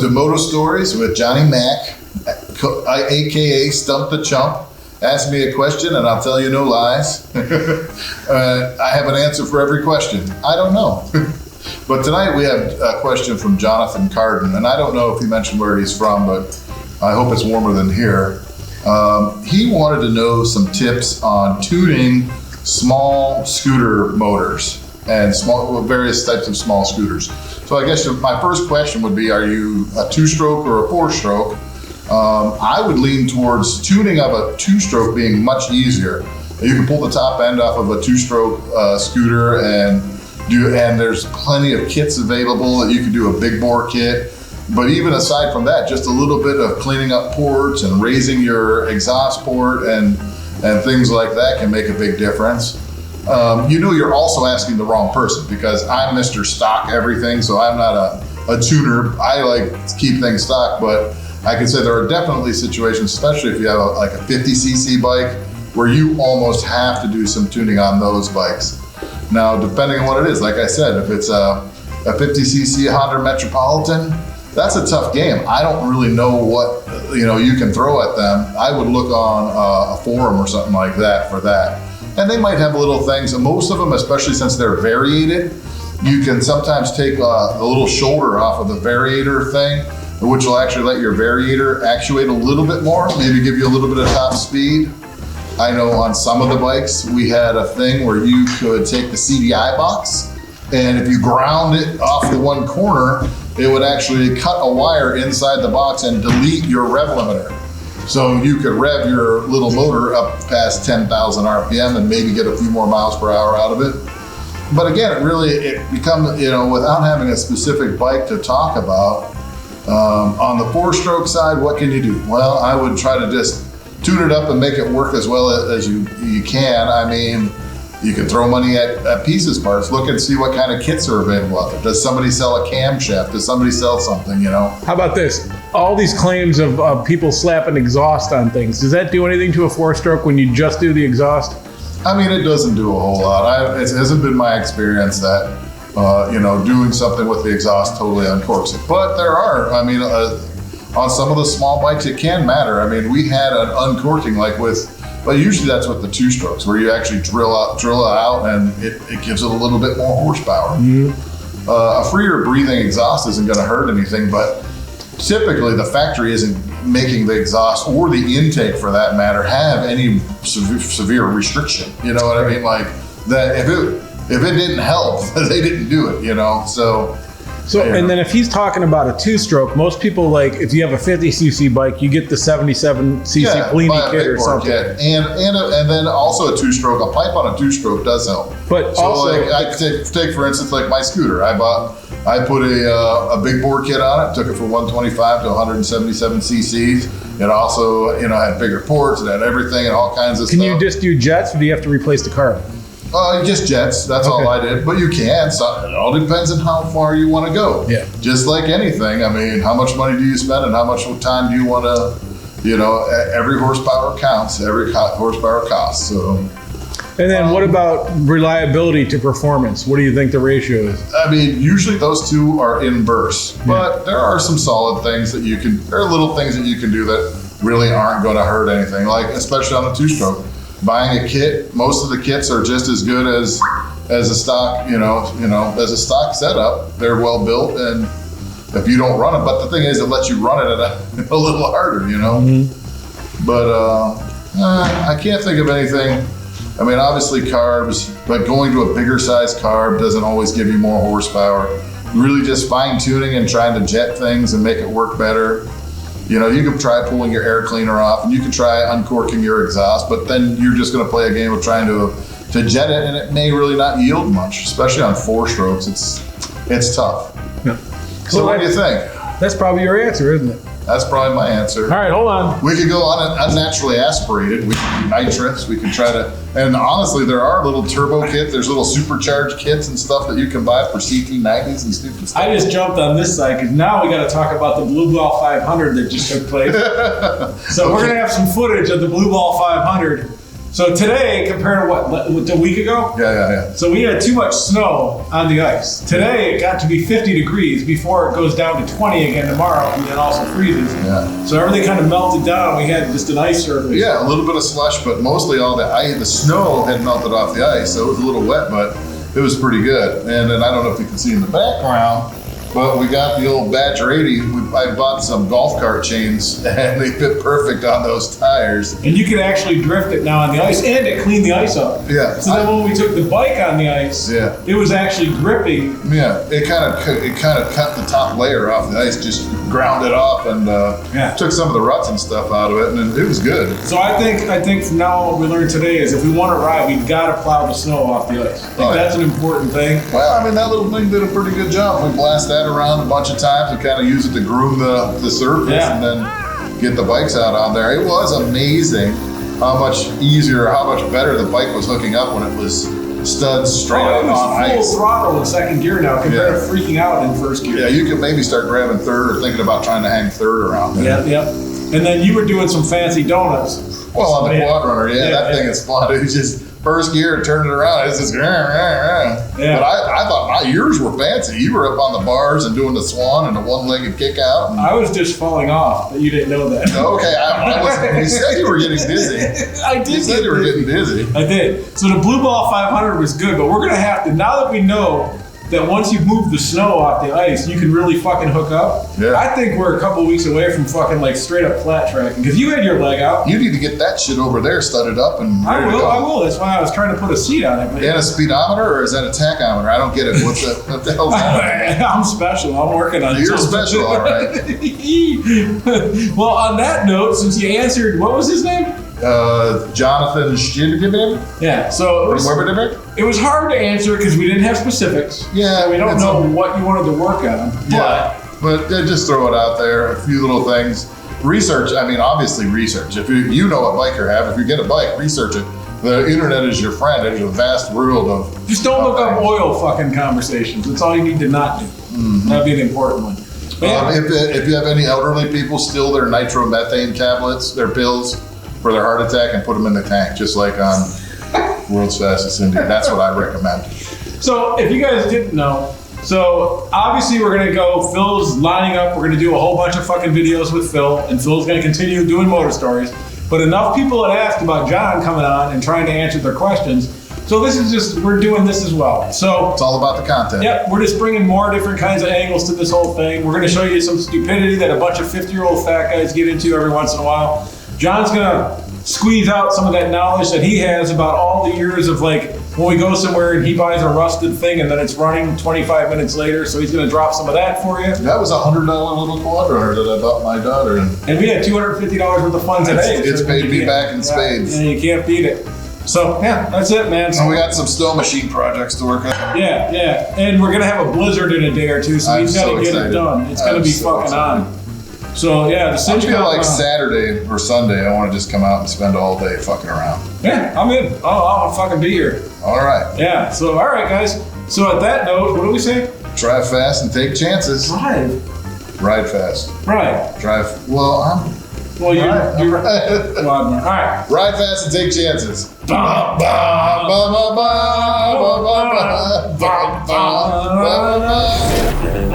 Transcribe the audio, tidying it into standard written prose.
to Moto Stories with Johnny Mack, aka Stump the Chump. Ask me a question and I'll tell you no lies. I have an answer for every question. I don't know. But tonight we have a question from Jonathan Carden, and I don't know if he mentioned where he's from, but I hope it's warmer than here. He wanted to know some tips on tuning small scooter motors and various types of small scooters. So I guess my first question would be, are you a two-stroke or a four-stroke? I would lean towards tuning of a two-stroke being much easier. You can pull the top end off of a two-stroke scooter and there's plenty of kits available that you can do a big bore kit. But even aside from that, just a little bit of cleaning up ports and raising your exhaust port and things like that can make a big difference. You're also asking the wrong person, because I'm Mr. Stock everything, so I'm not a tuner. I like to keep things stock, but I can say there are definitely situations, especially if you have a 50cc bike, where you almost have to do some tuning on those bikes. Now, depending on what it is, like I said, if it's a 50cc Honda Metropolitan, that's a tough game. I don't really know what you can throw at them. I would look on a forum or something like that for that. And they might have little things, and most of them, especially since they're variated, you can sometimes take the little shoulder off of the variator thing, which will actually let your variator actuate a little bit more, maybe give you a little bit of top speed. I know on some of the bikes, we had a thing where you could take the CDI box, and if you ground it off the one corner, it would actually cut a wire inside the box and delete your rev limiter. So you could rev your little motor up past 10,000 RPM and maybe get a few more miles per hour out of it. But again, it becomes, without having a specific bike to talk about, on the four-stroke side, what can you do? Well, I would try to just tune it up and make it work as well as you can. I mean, you can throw money at pieces parts. Look and see what kind of kits are available out there. Does somebody sell a camshaft? Does somebody sell something, How about this? All these claims of people slapping exhaust on things, does that do anything to a four-stroke when you just do the exhaust? I mean, it doesn't do a whole lot. It hasn't been my experience that, doing something with the exhaust totally uncorks it. But there are, on some of the small bikes, it can matter. I mean, we had an uncorking but usually that's with the two strokes, where you actually drill it out and it gives it a little bit more horsepower. Mm-hmm. A freer breathing exhaust isn't going to hurt anything, but typically the factory isn't making the exhaust or the intake, for that matter, have any severe restriction. You know what I mean? Like that, if it didn't help, they didn't do it. So, and then if he's talking about a two-stroke, most people, if you have a 50cc bike, you get the 77cc Plini kit or something. Kit. And then also a two-stroke. A pipe on a two-stroke does help. But so also, I take for instance, my scooter. I put a big bore kit on it. Took it from 125 to 177 cc's. It also had bigger ports. It had everything and all kinds of stuff. Can you just do jets, or do you have to replace the carb? Just jets, that's all I did. But you can, so it all depends on how far you want to go. Yeah. Just like anything, I mean, how much money do you spend and how much time do you want to, every horsepower counts, every horsepower costs, so. And then what about reliability to performance? What do you think the ratio is? I mean, usually those two are inverse, but there are some solid things there are little things that you can do that really aren't going to hurt anything, especially on a two-stroke. Buying a kit, most of the kits are just as good as a stock, as a stock setup. They're well built, and if you don't run it, but the thing is, it lets you run it at a little harder, Mm-hmm. But I can't think of anything. I mean, obviously carbs, but going to a bigger size carb doesn't always give you more horsepower. Really just fine tuning and trying to jet things and make it work better. You can try pulling your air cleaner off, and you can try uncorking your exhaust, but then you're just going to play a game of trying to jet it, and it may really not yield much, especially on four strokes. It's tough. Yeah. So what do you think? That's probably your answer, isn't it? That's probably my answer. All right, hold on. We could go on unnaturally aspirated. We can do nitrous. We can try to, and honestly, there are little turbo kits. There's little supercharged kits and stuff that you can buy for CT90s and stupid stuff. I just jumped on this side because now we got to talk about the Blue Ball 500 that just took place. So we're going to have some footage of the Blue Ball 500. So today, compared to what, a week ago? Yeah. So we had too much snow on the ice. Today it got to be 50 degrees before it goes down to 20 again tomorrow, and then also freezes. Yeah. So everything kind of melted down. We had just an ice surface. Yeah, a little bit of slush, but mostly all the snow had melted off the ice, so it was a little wet, but it was pretty good. And then I don't know if you can see in the background, but we got the old Badger 80. I bought some golf cart chains, and they fit perfect on those tires. And you can actually drift it now on the ice, and it cleaned the ice up. Yeah. So then when we took the bike on the ice, Yeah. it was actually gripping. Yeah, it kind of cut the top layer off the ice, just ground it off, and took some of the ruts and stuff out of it, and it was good. So I think from now on what we learned today is if we want to ride, we've got to plow the snow off the ice. That's an important thing. Well, I mean, that little thing did a pretty good job. We blast that around a bunch of times and kind of use it to groom the surface and then get the bikes out on there. It was amazing how much easier, how much better the bike was hooking up when it was studs straight up on Full ice. throttle in second gear now compared to freaking out in first gear. Yeah, you could maybe start grabbing third or thinking about trying to hang third around there. Yep. And then you were doing some fancy donuts. Well, on the Yeah. quad runner, Yeah, that thing is fun. It was just first gear, turn it around. It's just, Yeah. But I thought yours were fancy. You were up on the bars and doing the swan and the one-legged kick out. And, I was just falling off, but you didn't know that. okay, I wasn't. You said you were getting dizzy. I did. You said you were getting dizzy. I did. So the Blue Ball 500 was good, but we're gonna have to, now that we know that once you've moved the snow off the ice, you can really fucking hook up. Yeah. I think we're a couple weeks away from fucking like straight up flat tracking because you had your leg out. You need to get that shit over there studded up and I ready to will. go. I will. That's why I was trying to put a seat on it. But And a speedometer, or is that a tachometer? I don't get it. What the hell's that? I'm special. I'm working on it. You're special, all right. Well, on that note, since you answered, what was his name? Jonathan Schidgibib? Yeah. So it was hard to answer because we didn't have specifics. Yeah, So we don't it's know a- what you wanted to work on. But just throw it out there. A few little things. Research. I mean, obviously research. If you know what bike you have, if you get a bike, research it. The internet is your friend. There's a vast world of. Just don't look up oil fucking conversations. That's all you need to not do. That'd be an important one. But yeah, If you have any elderly people, steal their nitromethane tablets, their pills for their heart attack, and put them in the tank, just like on World's Fastest Indy. That's what I recommend. so if you guys didn't know, so obviously we're gonna go. Phil's lining up. We're gonna do a whole bunch of fucking videos with Phil, and Phil's gonna continue doing motor stories. But enough people had asked about John coming on and trying to answer their questions. So this is just, we're doing this as well. So It's all about the content. yep, we're just bringing more different kinds of angles to this whole thing. We're gonna show you some stupidity that a bunch of 50-year-old fat guys get into every once in a while. John's gonna squeeze out some of that knowledge that he has about all the years of like, when we go somewhere and he buys a rusted thing and then it's running 25 minutes later, so he's gonna drop some of that for you. That was a $100 little quad runner that I bought my daughter. And we had $250 worth of fun today. It's so paid you me can't- back in spades. Yeah, you can't beat it. So yeah, that's it, man. So And we got some snow machine projects to work on. yeah, and we're gonna have a blizzard in a day or two, so I'm he's got to so get excited. it done. It's gonna I'm be so fucking excited. on. So yeah, the I cinch feel like on. Saturday or Sunday, I want to just come out and spend all day fucking around. Yeah, I'm in. I'll fucking be here. All right. Yeah. So all right, guys. So at that note, what do we say? Drive fast and take chances. Drive. Ride fast. Right. Drive. Well, Well, you're. I'm right. Well, all right. Ride fast and take chances. Ba, ba, Ba, ba, ba, ba, ba, ba, ba, ba, ba, ba, ba.